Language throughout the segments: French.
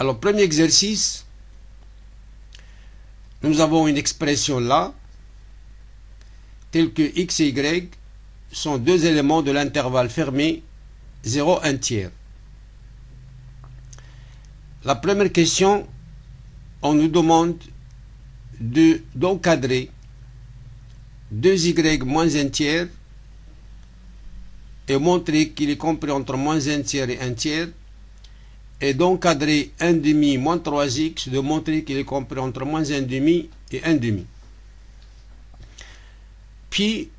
Alors, premier exercice, nous avons une expression là, telle que x et y sont deux éléments de l'intervalle fermé 0, 1 tiers. La première question, on nous demande d'encadrer 2y moins 1 tiers et montrer qu'il est compris entre moins 1 tiers et 1 tiers, et d'encadrer 1 demi moins 3x, de montrer qu'il est compris entre moins 1 demi et 1 demi. Puis,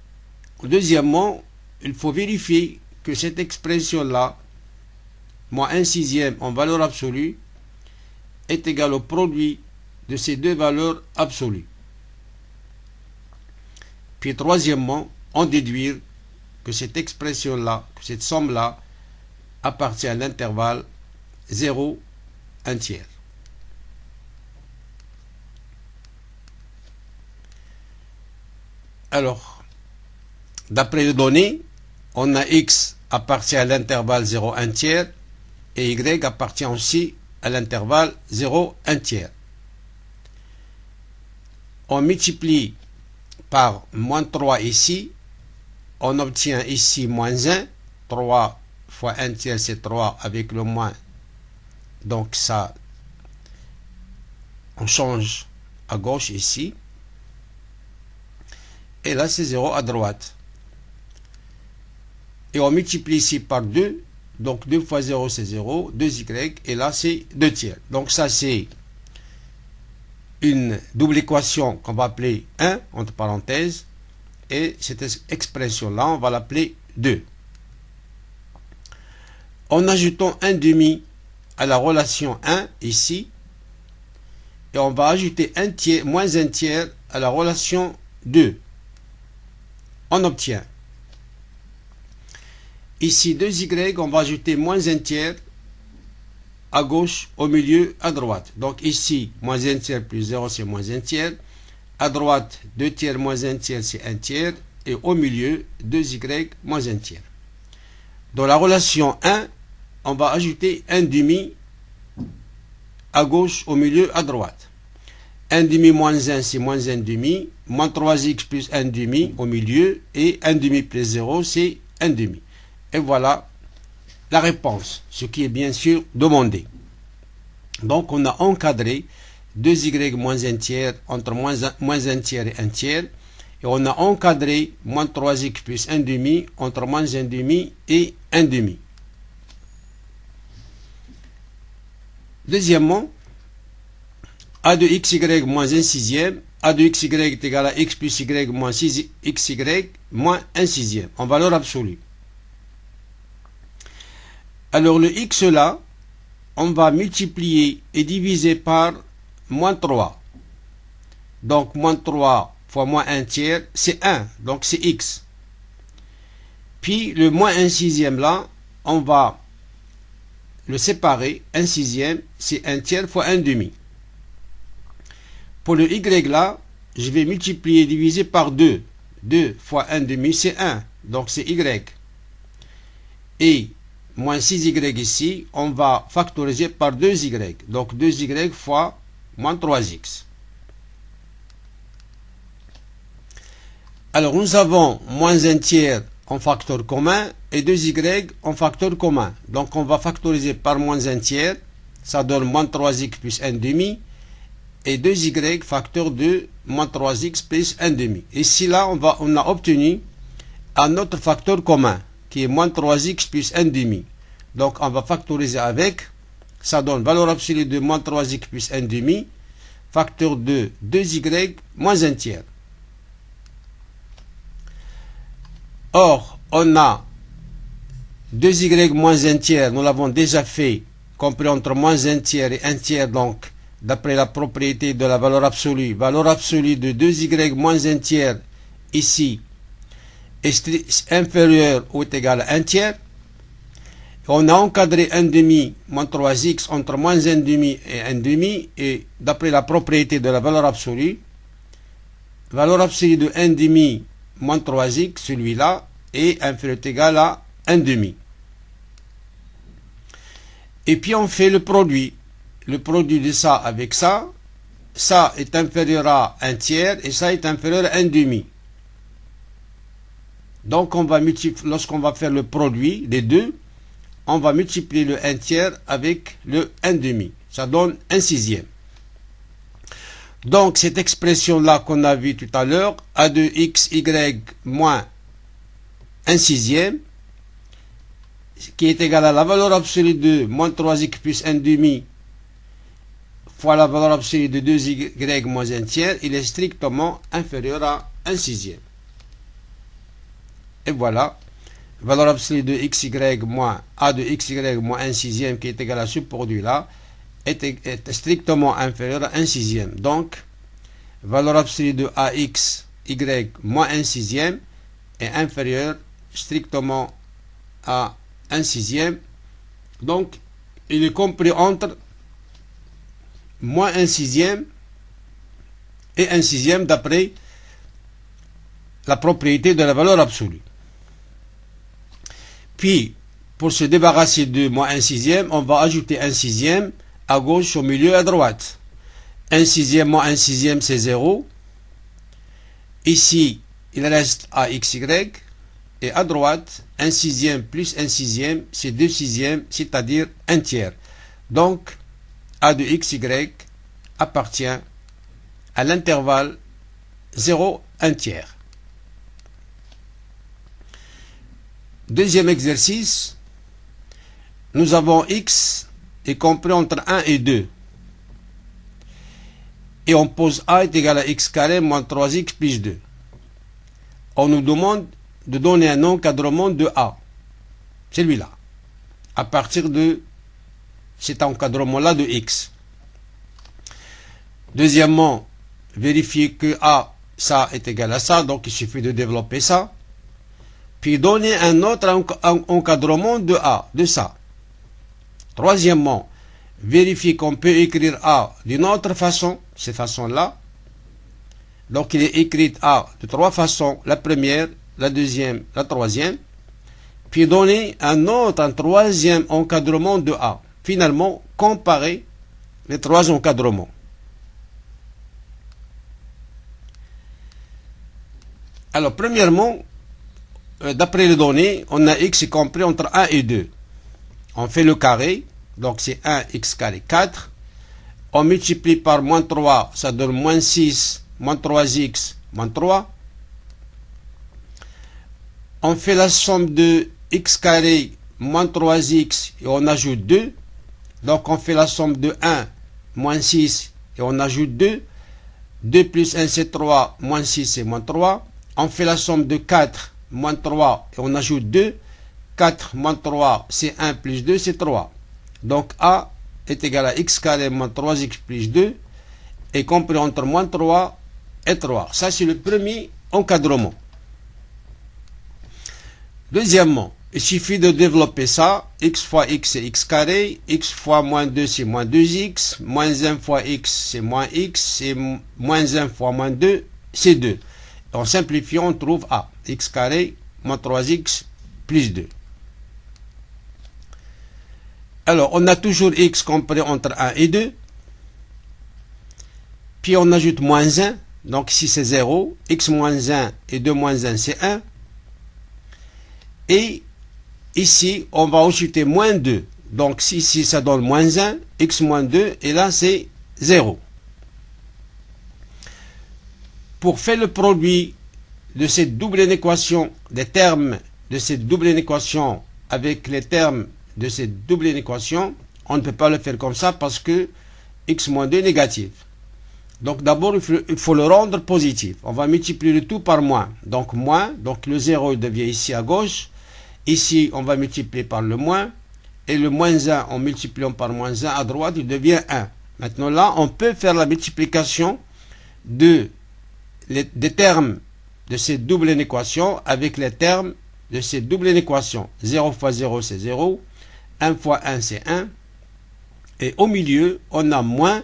deuxièmement, il faut vérifier que cette expression-là, moins 1 sixième en valeur absolue, est égal au produit de ces deux valeurs absolues. Puis, troisièmement, en déduire que cette expression-là, que cette somme-là, appartient à l'intervalle 0, 1 tiers. Alors, d'après les données, on a x appartient à l'intervalle 0, 1 tiers et y appartient aussi à l'intervalle 0, 1 tiers. On multiplie par moins 3 ici, on obtient ici moins 1, 3 fois 1 tiers c'est 3 avec le moins. Donc ça, on change à gauche ici. Et là, c'est 0 à droite. Et on multiplie ici par 2. Donc 2 fois 0, c'est 0. 2y. Et là, c'est 2 tiers. Donc ça, c'est une double équation qu'on va appeler 1, entre parenthèses. Et cette expression-là, on va l'appeler 2. En ajoutant 1 demi à la relation 1 ici, et on va ajouter 1 tiers, moins 1 tiers à la relation 2. On obtient ici 2y, on va ajouter moins 1 tiers à gauche, au milieu, à droite. Donc ici, moins 1 tiers plus 0, c'est moins 1 tiers. À droite, 2 tiers moins 1 tiers, c'est 1 tiers. Et au milieu, 2y moins 1 tiers. Dans la relation 1, on va ajouter 1 demi à gauche, au milieu, à droite. 1 demi moins 1, c'est moins 1 demi. Moins 3x plus 1 demi au milieu. Et 1 demi plus 0, c'est 1 demi. Et voilà la réponse, ce qui est bien sûr demandé. Donc on a encadré 2y moins 1 tiers entre moins 1 tiers et 1 tiers. Et on a encadré moins 3x plus 1 demi entre moins 1 demi et 1 demi. Deuxièmement, a de xy moins 1 sixième, a de xy est égal à x plus y moins 6xy moins 1 sixième, en valeur absolue. Alors le x là, on va multiplier et diviser par moins 3. Donc moins 3 fois moins 1 tiers, c'est 1, donc c'est x. Puis le moins 1 sixième là, on va le séparer, 1 sixième, c'est 1 tiers fois 1 demi. Pour le y là, je vais multiplier et diviser par 2. 2 fois 1 demi, c'est 1, donc c'est y. Et moins 6y ici, on va factoriser par 2y. Donc 2y fois moins 3x. Alors nous avons moins 1 tiers en facteur commun et 2y en facteur commun. Donc on va factoriser par moins 1 tiers. Ça donne moins 3x plus 1 demi. Et 2y facteur de moins 3x plus 1 demi. Ici là, on a obtenu un autre facteur commun qui est moins 3x plus 1 demi. Donc on va factoriser avec. Ça donne valeur absolue de moins 3x plus 1 demi. Facteur de 2y moins 1 tiers. Or, on a 2y moins 1 tiers, nous l'avons déjà fait, compris entre moins 1 tiers et 1 tiers, donc, d'après la propriété de la valeur absolue de 2y moins 1 tiers, ici, est inférieur ou est égal à 1 tiers. On a encadré 1 demi moins 3x entre moins 1 demi et 1 demi, et d'après la propriété de la valeur absolue de 1 demi moins 3x, celui-là, est inférieur ou égal à 1 demi. Et puis on fait le produit de ça avec ça. Ça est inférieur à 1 tiers et ça est inférieur à 1 demi. Donc on va multiplier, lorsqu'on va faire le produit des deux, on va multiplier le 1 tiers avec le 1 demi. Ça donne 1 sixième. Donc cette expression-là qu'on a vue tout à l'heure, a de xy moins 1 sixième, qui est égal à la valeur absolue de moins 3x plus 1 demi fois la valeur absolue de 2y moins 1 tiers, il est strictement inférieur à 1 sixième. Et voilà, valeur absolue de xy moins a de xy moins 1 sixième, qui est égal à ce produit-là, est strictement inférieur à 1 sixième. Donc, valeur absolue de ax y moins 1 sixième est inférieure strictement à 1 sixième. Donc, il est compris entre moins 1 sixième et 1 sixième d'après la propriété de la valeur absolue. Puis, pour se débarrasser de moins 1 sixième, on va ajouter 1 sixième à gauche, au milieu, à droite. 1 sixième moins 1 sixième, c'est 0. Ici, il reste AXY. Et à droite, 1 sixième plus 1 sixième, c'est 2 sixièmes, c'est-à-dire 1 tiers. Donc, A de XY appartient à l'intervalle 0, 1 tiers. Deuxième exercice, nous avons x est compris entre 1 et 2. Et on pose a est égal à x carré moins 3x plus 2. On nous demande de donner un encadrement de a. Celui-là. À partir de cet encadrement-là de x. Deuxièmement, vérifier que a, ça est égal à ça. Donc il suffit de développer ça. Puis donner un autre encadrement de a, de ça. Troisièmement, vérifier qu'on peut écrire a d'une autre façon, cette façon-là. Donc il est écrit a de 3 façons, la première, la deuxième, la troisième. Puis donner un troisième encadrement de a. Finalement, comparer les 3 encadrements. Alors, premièrement, d'après les données, on a x compris entre 1 et 2. On fait le carré, donc c'est 1x carré 4. On multiplie par moins 3, ça donne moins 6, moins 3x, moins 3. On fait la somme de x carré moins 3x et on ajoute 2. Donc on fait la somme de 1 moins 6 et on ajoute 2. 2 plus 1 c'est 3, moins 6 c'est moins 3. On fait la somme de 4 moins 3 et on ajoute 2. 4 moins 3 c'est 1 plus 2 c'est 3. Donc a est égal à x carré moins 3x plus 2 est compris entre moins 3 et 3. Ça c'est le premier encadrement. Deuxièmement, il suffit de développer ça. X fois x c'est x carré. X fois moins 2 c'est moins 2x. Moins 1 fois x c'est moins x. Et moins 1 fois moins 2 c'est 2. En simplifiant, on trouve a. X carré moins 3x plus 2. Alors, on a toujours x compris entre 1 et 2. Puis on ajoute moins 1. Donc ici c'est 0. X moins 1 et 2 moins 1 c'est 1. Et ici, on va ajouter moins 2. Donc, ici, ça donne moins 1, x moins 2, et là, c'est 0. Pour faire le produit de cette double inéquation, des termes de cette double inéquation avec les termes de cette double inéquation, on ne peut pas le faire comme ça parce que x moins 2 est négatif. Donc, d'abord, il faut le rendre positif. On va multiplier le tout par moins. Donc, moins, donc le 0 devient ici à gauche. Ici, on va multiplier par le moins. Et le moins 1, en multipliant par moins 1 à droite, il devient 1. Maintenant, là, on peut faire la multiplication des termes de cette double équation avec les termes de cette double équation. 0 fois 0, c'est 0. 1 fois 1, c'est 1. Et au milieu, on a moins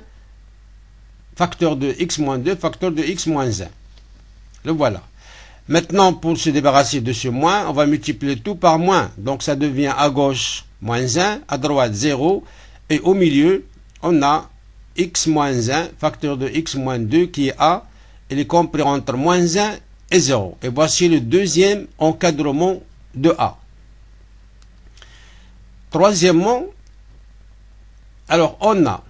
facteur de x moins 2, facteur de x moins 1. Le voilà. Maintenant, pour se débarrasser de ce moins, on va multiplier tout par moins. Donc, ça devient à gauche moins 1, à droite 0. Et au milieu, on a x moins 1, facteur de x moins 2 qui est a. Il est compris entre moins 1 et 0. Et voici le deuxième encadrement de a. Troisièmement, alors on a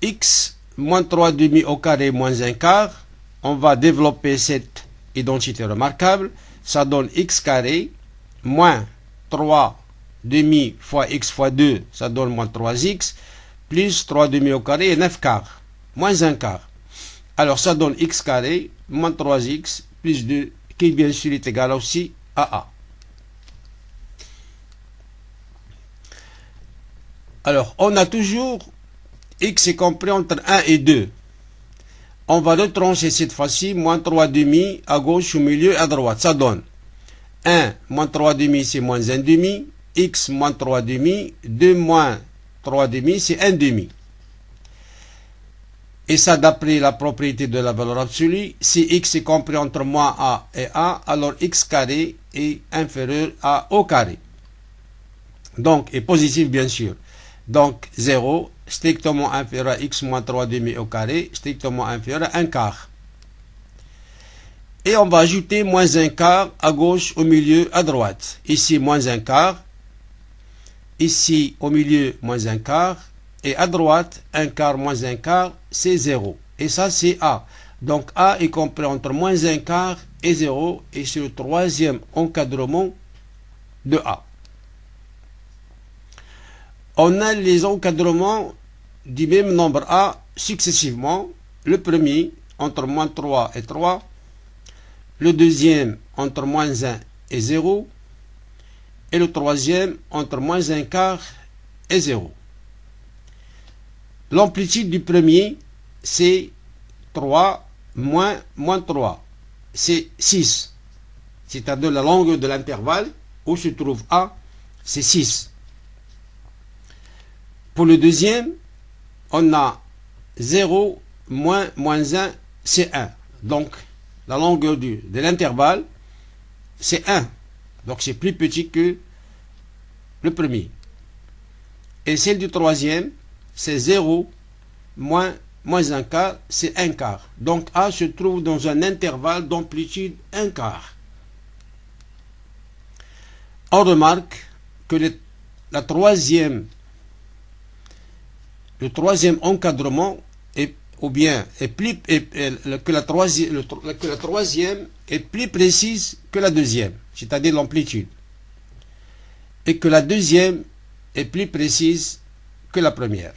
x moins 3 demi au carré moins 1 quart. On va développer cette identité remarquable. Ça donne x carré moins 3 demi fois x fois 2, ça donne moins 3x, plus 3 demi au carré et 9 quarts, moins 1 quart. Alors ça donne x carré moins 3x plus 2, qui bien sûr est égal aussi à a. Alors on a toujours x est compris entre 1 et 2. On va retrancher cette fois-ci, moins 3 demi à gauche, au milieu, à droite. Ça donne 1 moins 3 demi, c'est moins 1 demi. X moins 3 demi. 2 moins 3 demi, c'est 1 demi. Et ça, d'après la propriété de la valeur absolue, si x est compris entre moins a et a, alors x carré est inférieur à au carré. Donc, est positif, bien sûr. Donc, 0, strictement inférieur à x moins 3 demi au carré, strictement inférieur à 1 quart. Et on va ajouter moins 1 quart à gauche, au milieu, à droite. Ici, moins 1 quart. Ici, au milieu, moins 1 quart. Et à droite, 1 quart moins 1 quart, c'est 0. Et ça, c'est a. Donc, a est compris entre moins 1 quart et 0. Et c'est le troisième encadrement de a. On a les encadrements du même nombre a successivement. Le premier entre moins 3 et 3. Le deuxième entre moins 1 et 0. Et le troisième entre moins 1 quart et 0. L'amplitude du premier, c'est 3 moins 3. C'est 6. C'est-à-dire la longueur de l'intervalle où se trouve a, c'est 6. Pour le deuxième, on a 0 moins 1, c'est 1. Donc, la longueur de l'intervalle, c'est 1. Donc, c'est plus petit que le premier. Et celle du troisième, c'est 0 moins 1 quart, c'est 1 quart. Donc, A se trouve dans un intervalle d'amplitude 1 quart. On remarque que le troisième encadrement que la troisième est plus précise que la deuxième, c'est-à-dire l'amplitude, et que la deuxième est plus précise que la première.